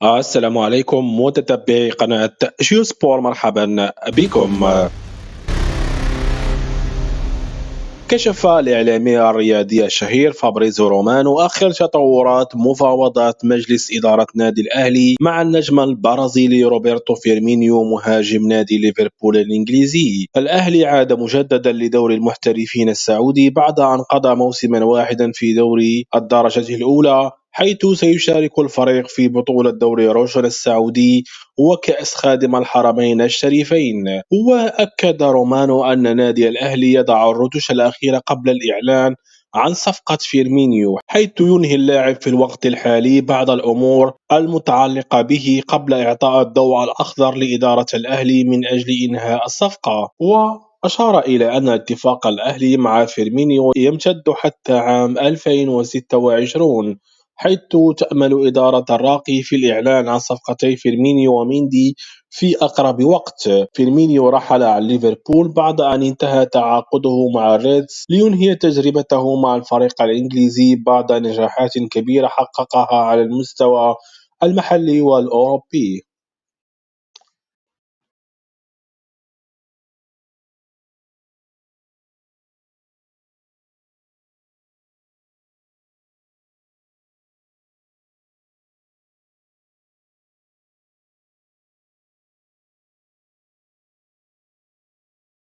السلام عليكم متتبعي قناة جيو سبور، مرحبا بكم. كشف الإعلامي الرياضي الشهير فابريزو رومانو آخر تطورات مفاوضات مجلس إدارة نادي الأهلي مع النجم البرازيلي روبرتو فيرمينيو مهاجم نادي ليفربول الإنجليزي. الأهلي عاد مجددا لدوري المحترفين السعودي بعد أن قضى موسما واحدا في دوري الدرجة الأولى، حيث سيشارك الفريق في بطولة دوري روشن السعودي وكأس خادم الحرمين الشريفين. وأكد رومانو أن نادي الأهلي يضع الرتوش الأخيرة قبل الإعلان عن صفقة فيرمينيو، حيث ينهي اللاعب في الوقت الحالي بعض الأمور المتعلقة به قبل إعطاء الضوء الأخضر لإدارة الأهلي من أجل إنهاء الصفقة. أشار إلى أن اتفاق الأهلي مع فيرمينيو يمتد حتى عام 2026، حيث تأمل إدارة الراقي في الإعلان عن صفقتي فيرمينيو وميندي في أقرب وقت. فيرمينيو رحل عن ليفربول بعد أن انتهى تعاقده مع الريدز لينهي تجربته مع الفريق الإنجليزي بعد نجاحات كبيرة حققها على المستوى المحلي والأوروبي.